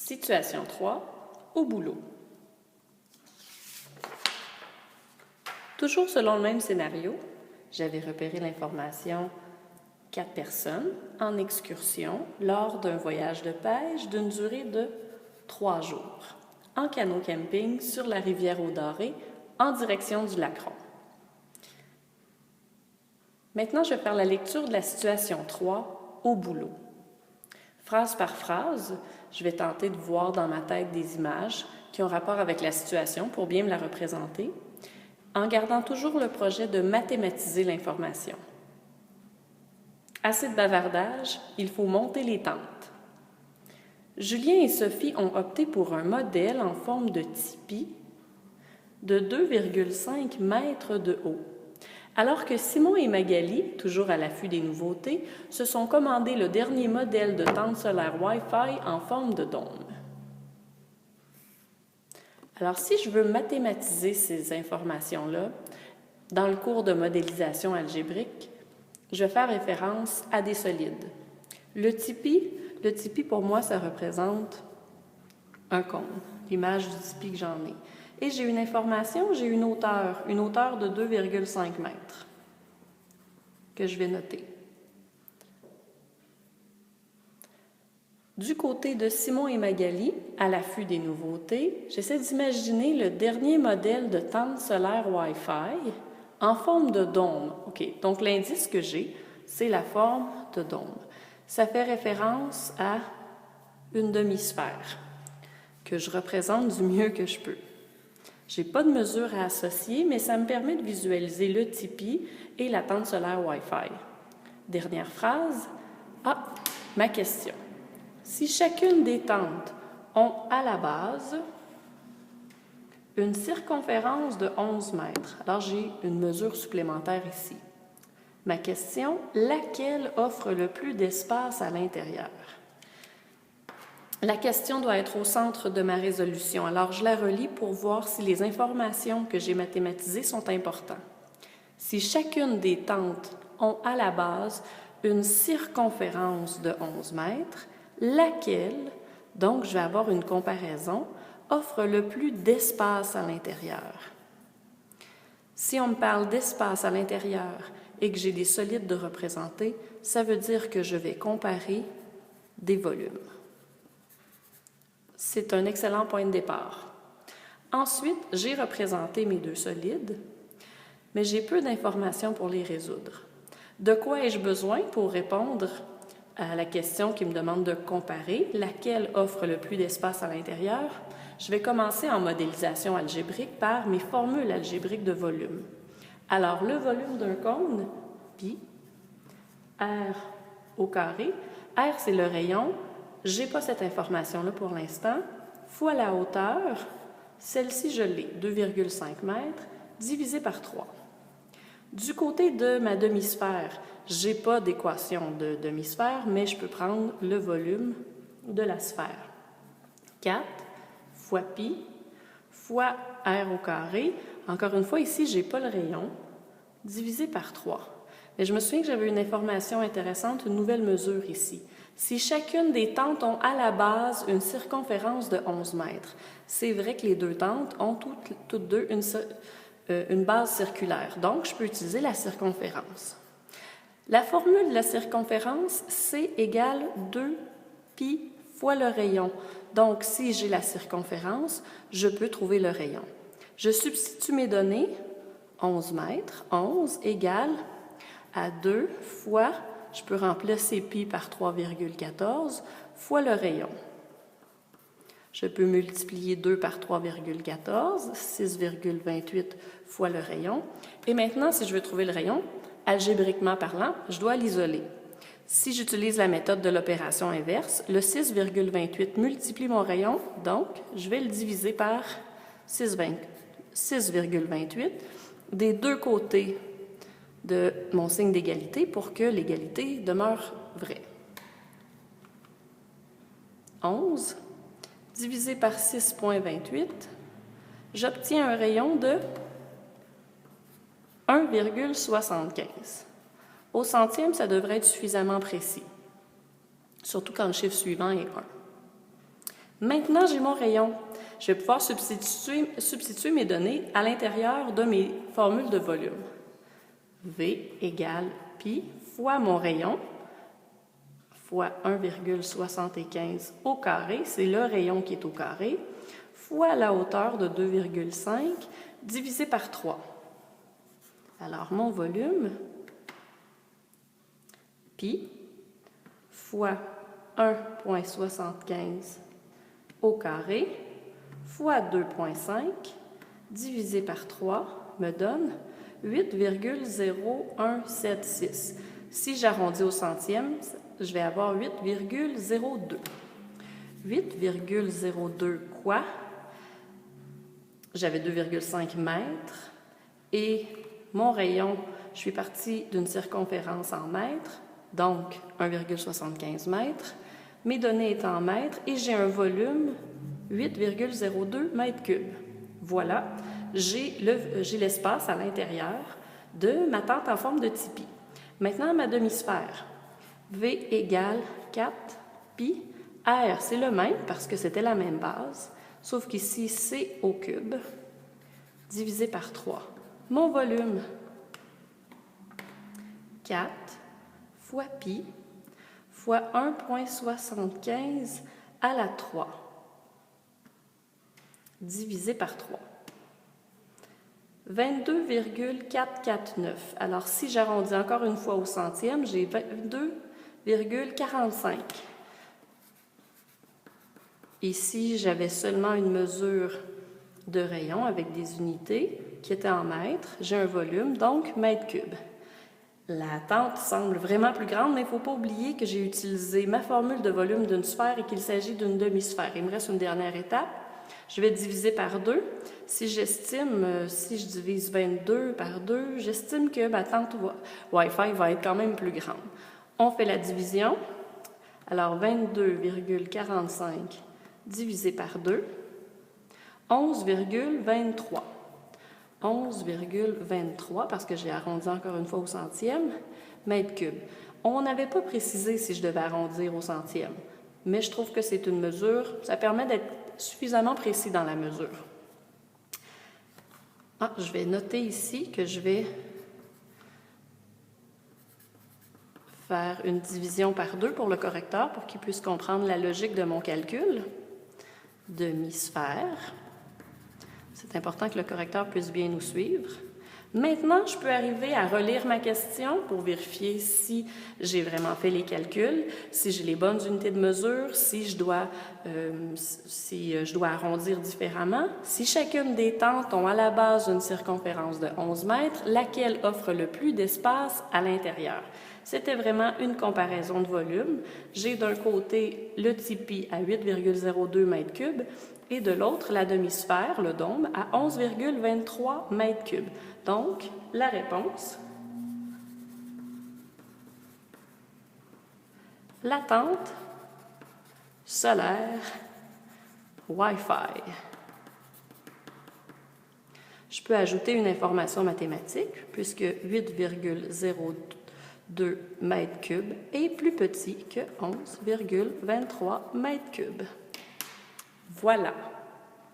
Situation 3, au boulot. Toujours selon le même scénario, j'avais repéré l'information 4 personnes en excursion lors d'un voyage de pêche d'une durée de 3 jours, en canot camping sur la rivière aux Dorées, en direction du Lacron. Maintenant, je vais faire la lecture de la situation 3, au boulot. Phrase par phrase, je vais tenter de voir dans ma tête des images qui ont rapport avec la situation pour bien me la représenter, en gardant toujours le projet de mathématiser l'information. Assez de bavardage, il faut monter les tentes. Julien et Sophie ont opté pour un modèle en forme de tipi de 2,5 mètres de haut, alors que Simon et Magali, toujours à l'affût des nouveautés, se sont commandés le dernier modèle de tente solaire Wi-Fi en forme de dôme. Alors, si je veux mathématiser ces informations-là, dans le cours de modélisation algébrique, je vais faire référence à des solides. Le tipi, pour moi, ça représente un cône, l'image du tipi que j'en ai. Et j'ai une information, j'ai une hauteur de 2,5 mètres que je vais noter. Du côté de Simon et Magali, à l'affût des nouveautés, j'essaie d'imaginer le dernier modèle de tente solaire Wi-Fi en forme de dôme. OK, donc l'indice que j'ai, c'est la forme de dôme. Ça fait référence à une demi-sphère que je représente du mieux que je peux. Je n'ai pas de mesure à associer, mais ça me permet de visualiser le tipi et la tente solaire Wi-Fi. Dernière phrase. Ma question. Si chacune des tentes ont à la base une circonférence de 11 mètres, alors j'ai une mesure supplémentaire ici. Ma question, laquelle offre le plus d'espace à l'intérieur? La question doit être au centre de ma résolution, alors je la relis pour voir si les informations que j'ai mathématisées sont importantes. Si chacune des tentes ont à la base une circonférence de 11 mètres, laquelle, donc je vais avoir une comparaison, offre le plus d'espace à l'intérieur? Si on me parle d'espace à l'intérieur et que j'ai des solides de représenter, ça veut dire que je vais comparer des volumes. C'est un excellent point de départ. Ensuite, j'ai représenté mes deux solides, mais j'ai peu d'informations pour les résoudre. De quoi ai-je besoin pour répondre à la question qui me demande de comparer laquelle offre le plus d'espace à l'intérieur? Je vais commencer en modélisation algébrique par mes formules algébriques de volume. Alors, le volume d'un cône, pi, r au carré. R, c'est le rayon. Je n'ai pas cette information-là pour l'instant. Fois la hauteur, celle-ci, je l'ai, 2,5 mètres, divisé par 3. Du côté de ma demi-sphère, je n'ai pas d'équation de demi-sphère, mais je peux prendre le volume de la sphère. 4 fois pi fois r au carré. Encore une fois, ici, je n'ai pas le rayon, divisé par 3. Mais je me souviens que j'avais une information intéressante, une nouvelle mesure ici. Si chacune des tentes ont à la base une circonférence de 11 mètres, c'est vrai que les deux tentes ont toutes deux une base circulaire. Donc, je peux utiliser la circonférence. La formule de la circonférence, C égale 2 pi fois le rayon. Donc, si j'ai la circonférence, je peux trouver le rayon. Je substitue mes données, 11 mètres, 11 égale à 2 fois, je peux remplacer pi par 3,14 fois le rayon. Je peux multiplier 2 par 3,14, 6,28 fois le rayon. Et maintenant, si je veux trouver le rayon, algébriquement parlant, je dois l'isoler. Si j'utilise la méthode de l'opération inverse, le 6,28 multiplie mon rayon, donc je vais le diviser par 6,28 des deux côtés de mon signe d'égalité pour que l'égalité demeure vraie. 11 divisé par 6,28, j'obtiens un rayon de 1,75. Au centième, ça devrait être suffisamment précis, surtout quand le chiffre suivant est 1. Maintenant, j'ai mon rayon. Je vais pouvoir substituer mes données à l'intérieur de mes formules de volume. V égale pi fois mon rayon fois 1,75 au carré, c'est le rayon qui est au carré, fois la hauteur de 2,5 divisé par 3. Alors, mon volume, pi fois 1,75 au carré fois 2,5 divisé par 3 me donne 8,0176. Si j'arrondis au centième, je vais avoir 8,02. 8,02 quoi? J'avais 2,5 mètres et mon rayon, je suis partie d'une circonférence en mètres, donc 1,75 mètres. Mes données étant en mètres et j'ai un volume 8,02 mètres cubes. Voilà, j'ai l'espace à l'intérieur de ma tente en forme de tipi. Maintenant, ma demi-sphère. V égale 4 pi R. C'est le même parce que c'était la même base, sauf qu'ici, c'est au cube, divisé par 3. Mon volume, 4 fois pi fois 1,75 à la 3, divisé par 3. 22,449. Alors, si j'arrondis encore une fois au centième, j'ai 22,45. Ici, j'avais seulement une mesure de rayon avec des unités qui étaient en mètres. J'ai un volume, donc mètres cubes. La tente semble vraiment plus grande, mais il ne faut pas oublier que j'ai utilisé ma formule de volume d'une sphère et qu'il s'agit d'une demi-sphère. Il me reste une dernière étape. Je vais diviser par 2. Si je divise 22 par 2, j'estime que ma tente Wi-Fi va être quand même plus grande. On fait la division. Alors, 22,45 divisé par 2, 11,23. 11,23, parce que j'ai arrondi encore une fois au centième, mètres cubes. On n'avait pas précisé si je devais arrondir au centième, mais je trouve que c'est une mesure, ça permet d'être suffisamment précis dans la mesure. Je vais noter ici que je vais faire une division par 2 pour le correcteur pour qu'il puisse comprendre la logique de mon calcul. Demi-sphère. C'est important que le correcteur puisse bien nous suivre. Maintenant, je peux arriver à relire ma question pour vérifier si j'ai vraiment fait les calculs, si j'ai les bonnes unités de mesure, si je dois arrondir différemment, si chacune des tentes ont à la base une circonférence de 11 mètres, laquelle offre le plus d'espace à l'intérieur. C'était vraiment une comparaison de volume. J'ai d'un côté le tipi à 8,02 mètres cubes et de l'autre la demi-sphère, le dôme, à 11,23 mètres cubes. Donc, la réponse, la tente solaire Wi-Fi. Je peux ajouter une information mathématique puisque 8,02 mètres cubes est plus petit que 11,23 mètres cubes. Voilà.